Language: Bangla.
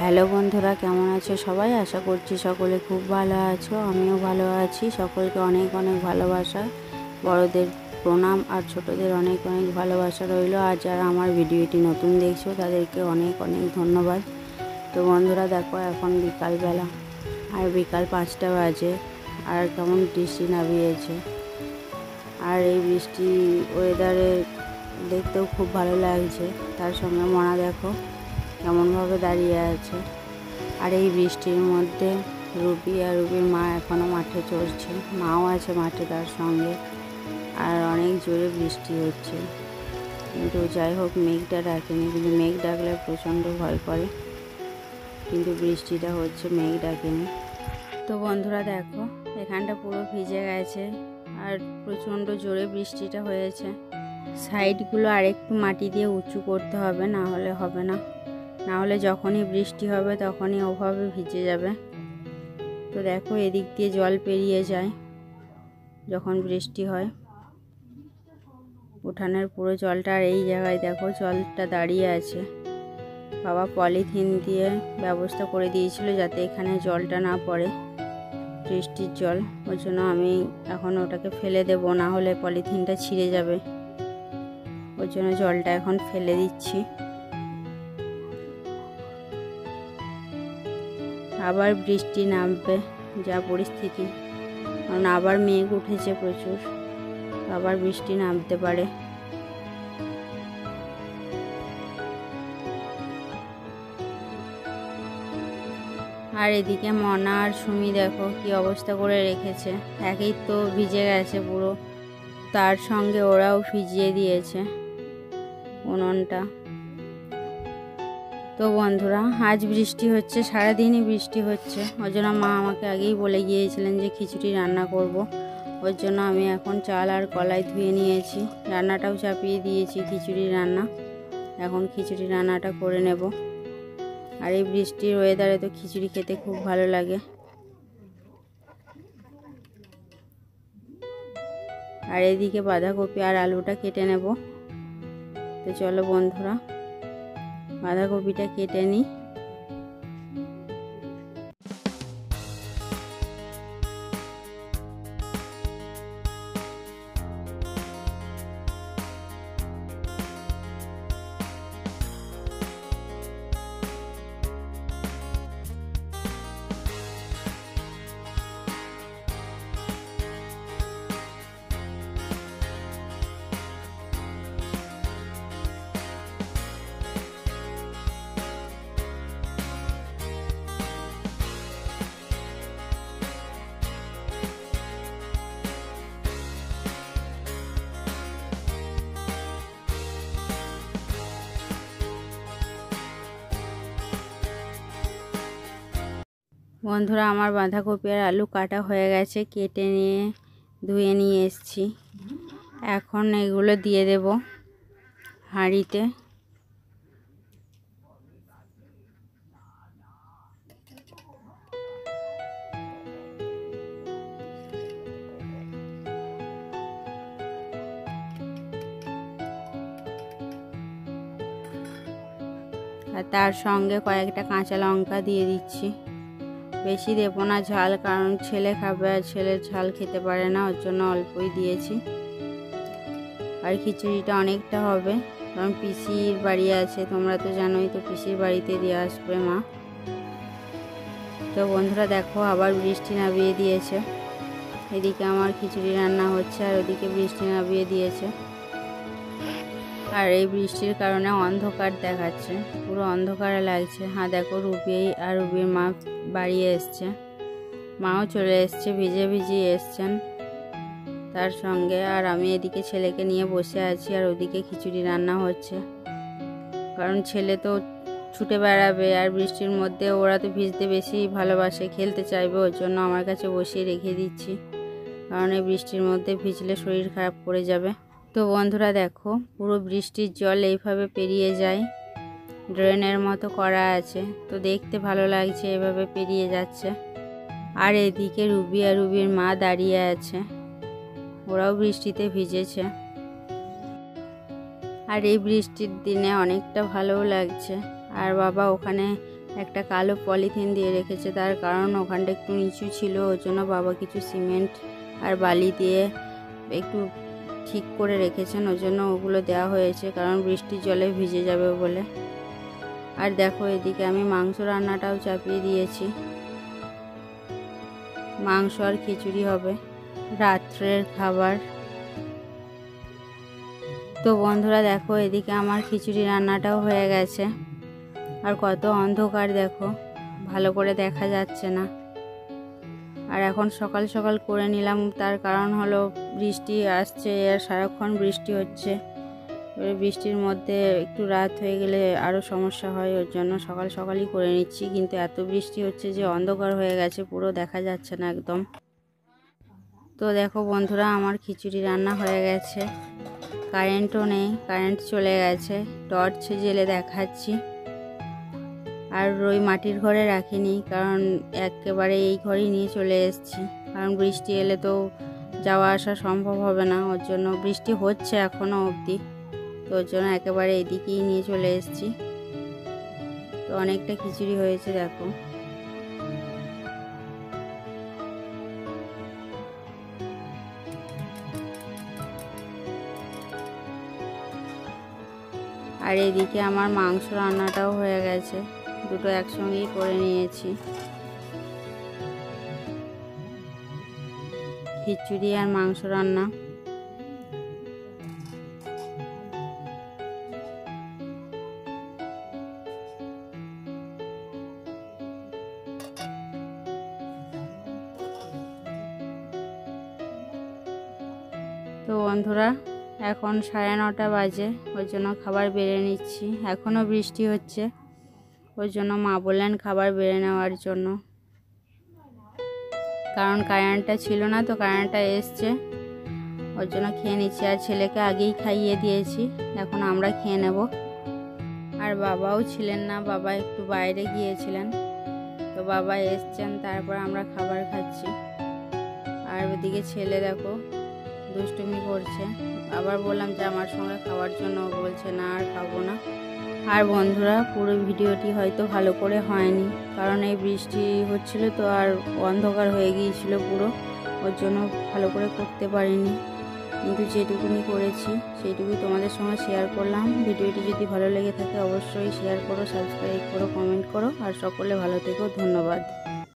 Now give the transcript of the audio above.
হ্যালো বন্ধুরা, কেমন আছো সবাই? আশা করছি সকলে খুব ভালো আছো। আমিও ভালো আছি। সকলকে অনেক অনেক ভালোবাসা, বড়দের প্রণাম আর ছোটদের অনেক অনেক ভালোবাসা রইল। আর যারা আমার ভিডিওটি নতুন দেখছো তাদেরকে অনেক অনেক ধন্যবাদ। তো বন্ধুরা দেখো, এখন বিকালবেলা আর বিকাল 5টা বাজে, আর কেমন বৃষ্টি নামিয়েছে। আর এই বৃষ্টি ওয়েদারে দেখতেও খুব ভালো লাগছে। তার সঙ্গে মনা দেখো কেমনভাবে দাঁড়িয়ে আছে। আর এই বৃষ্টির মধ্যে রুবি আর রুবির মা এখনও মাঠে চড়ছে, মাও আছে মাঠে তার সঙ্গে। আর অনেক জোরে বৃষ্টি হচ্ছে, কিন্তু যাই হোক মেঘটা ডাকেনি, কিন্তু মেঘ ডাকলে প্রচণ্ড ভয় করে, কিন্তু বৃষ্টিটা হচ্ছে, মেঘ ডাকেনি। তো বন্ধুরা দেখো, এখানটা পুরো ভিজে গেছে আর প্রচণ্ড জোরে বৃষ্টিটা হয়েছে। সাইডগুলো আরেকটু মাটি দিয়ে উঁচু করতে হবে, না হলে হবে না। না হলে যখনই বৃষ্টি হবে তখনই ওভাবে ভিজে যাবে। তো দেখো, এদিক দিয়ে জল পেরিয়ে যায় যখন বৃষ্টি হয়, উঠানের পুরো জলটা। আর এই জায়গায় দেখো জলটা দাঁড়িয়ে আছে। বাবা পলিথিন দিয়ে ব্যবস্থা করে দিয়েছিল যাতে এখানে জলটা না পড়ে, বৃষ্টির জল। ওই জন্য আমি এখন ওটাকে ফেলে দেব, না হলে পলিথিনটা ছিঁড়ে যাবে। ওই জন্য জলটা এখন ফেলে দিচ্ছি। আবার বৃষ্টি নামবে যা পরিস্থিতি, কারণ আবার মেঘ উঠেছে প্রচুর, আবার বৃষ্টি নামতে পারে। আর এদিকে মনা আর সুমি দেখো কি অবস্থা করে রেখেছে। একেই তো ভিজে গেছে পুরো, তার সঙ্গে ওরাও ভিজিয়ে দিয়েছে উনুনটা। তো বন্ধুরা, আজ বৃষ্টি হচ্ছে, সারাদিনই বৃষ্টি হচ্ছে। ওই জন্য মা আমাকে আগেই বলে গিয়েছিলেন যে খিচুড়ি রান্না করব। ওর জন্য আমি এখন চাল আর কলাই ধুয়ে নিয়েছি, রান্নাটাও চাপিয়ে দিয়েছি, খিচুড়ি রান্না। এখন খিচুড়ি রান্নাটা করে নেব। আর এই বৃষ্টির ওয়েদারে তো খিচুড়ি খেতে খুব ভালো লাগে। আর এদিকে বাঁধাকপি আর আলুটা কেটে নেব। তো চলো বন্ধুরা, বাঁধাকপিটা কেটে নিই। বন্ধুরা, আমার বাঁধাকপি আর আলু কাটা হয়ে গেছে, কেটে নিয়ে ধুয়ে নিয়ে এসেছি। এখন এগুলো দিয়ে দেব হাঁড়িতে। আর তার সঙ্গে কয়েকটা কাঁচা লঙ্কা দিয়ে দিচ্ছি। বেশি দেবো না ঝাল, কারণ ছেলে খাবে আর ছেলে ঝাল খেতে পারে না, ওর জন্য অল্পই দিয়েছি। আর খিচুড়িটা অনেকটা হবে, কারণ পিসির বাড়ি আছে, তোমরা তো জানোই, তো পিসির বাড়িতে দিয়ে আসবে মা। তো বন্ধুরা দেখো, আবার বৃষ্টি নামিয়ে দিয়েছে। এদিকে আমার খিচুড়ি রান্না হচ্ছে আর ওদিকে বৃষ্টি নামিয়ে দিয়েছে। আর এই বৃষ্টির কারণে অন্ধকার দেখাচ্ছে, পুরো অন্ধকারে লাগছে। হ্যাঁ দেখো, রুবি আর রুবির মা বাড়ি এসছে, মাও চলে এসছে, ভিজে ভিজিয়ে এসছেন তার সঙ্গে। আর আমি এদিকে ছেলেকে নিয়ে বসে আছি, আর ওদিকে খিচুড়ি রান্না হচ্ছে, কারণ ছেলে তো ছুটে বেড়াবে, আর বৃষ্টির মধ্যে ওরা তো ভিজতে বেশি ভালোবাসে, খেলতে চাইবে। ওর জন্য আমার কাছে বসিয়ে রেখে দিচ্ছি, কারণ এই বৃষ্টির মধ্যে ভিজলে শরীর খারাপ করে যাবে। তো বন্ধুরা দেখো, পুরো বৃষ্টির জল এইভাবে পেরিয়ে যায়, ড্রেনের মতো করা আছে, তো দেখতে ভালো লাগছে, এভাবে পেরিয়ে যাচ্ছে। আর এদিকে রুবি আর রুবির মা দাঁড়িয়ে আছে, ওরাও বৃষ্টিতে ভিজেছে। আর এই বৃষ্টির দিনে অনেকটা ভালোও লাগছে। আর বাবা ওখানে একটা কালো পলিথিন দিয়ে রেখেছে, তার কারণ ওখানটা একটু নিচু ছিল, ওর জন্য বাবা কিছু সিমেন্ট আর বালি দিয়ে একটু ঠিক করে রেখেছেন, ওর জন্য ওগুলো দেওয়া হয়েছে, কারণ বৃষ্টির জলে ভিজে যাবে বলে। আর দেখো এদিকে আমি মাংস রান্নাটাও চাপিয়ে দিয়েছি, মাংস আর খিচুড়ি হবে রাত্রের খাবার। তো বন্ধুরা দেখো এদিকে আমার খিচুড়ি রান্নাটাও হয়ে গেছে। আর কত অন্ধকার দেখো, ভালো করে দেখা যাচ্ছে না। আর এখন সকাল সকাল করে নিলাম, তার কারণ হলো বৃষ্টি আসছে আর সারাক্ষণ বৃষ্টি হচ্ছে, বৃষ্টির মধ্যে একটু রাত হয়ে গেলে আরও সমস্যা হয়, ওর জন্য সকাল সকালই করে নিচ্ছি। কিন্তু এত বৃষ্টি হচ্ছে যে অন্ধকার হয়ে গেছে, পুরো দেখা যাচ্ছে না একদম। তো দেখো বন্ধুরা আমার খিচুড়ি রান্না হয়ে গেছে, কারেন্টও নেই, কারেন্ট চলে গেছে, টর্চ জেলে দেখাচ্ছি। আর ওই মাটির ঘরে রাখিনি, কারণ একেবারে এই ঘরেই নিয়ে চলে এসেছি, কারণ বৃষ্টি এলে তো যাওয়া আসা সম্ভব হবে না, ওর জন্য বৃষ্টি হচ্ছে এখনও অবধি, তো ওর জন্য একেবারে এদিকেই নিয়ে চলে এসেছি। তো অনেকটা খিচুড়ি হয়েছে দেখো। আর এদিকে আমার মাংস রান্নাটাও হয়ে গেছে, দুটো একসঙ্গেই করে নিয়েছি, খিচুড়ি আর মাংস রান্না। তো বন্ধুরা এখন 9:30 বাজে, ওই জন্য খাবার বেড়ে নিচ্ছি, এখনও বৃষ্টি হচ্ছে, ওই জন্য মা বললেন খাবার বেড়ে নেওয়ার জন্য, কারণ কারেন্টটা ছিল না, তো কারেন্টটা এসছে, ওর জন্য খেয়ে নিচ্ছি। আর ছেলেকে আগেই খাইয়ে দিয়েছি, এখন আমরা খেয়ে নেব। আর বাবাও ছিলেন না, বাবা একটু বাইরে গিয়েছিলেন, তো বাবা এসছেন, তারপর আমরা খাবার খাচ্ছি। আর ওদিকে ছেলে দেখো দুষ্টুমি করছে, আবার বললাম যে আমার সঙ্গে খাওয়ার জন্য, বলছে না আর খাবো না। আর বন্ধুরা পুরো ভিডিওটি হয়তো ভালো করে হয়নি, কারণ এই বৃষ্টি হচ্ছিল তো, আর অন্ধকার হয়ে গিয়েছিল পুরো, ওর জন্য ভালো করে করতে পারিনি, কিন্তু যেটুকুনি করেছি সেইটুকুই তোমাদের সঙ্গে শেয়ার করলাম। ভিডিওটি যদি ভালো লেগে থাকে অবশ্যই শেয়ার করো, সাবস্ক্রাইব করো, কমেন্ট করো, আর সকলে ভালো থেকো, ধন্যবাদ।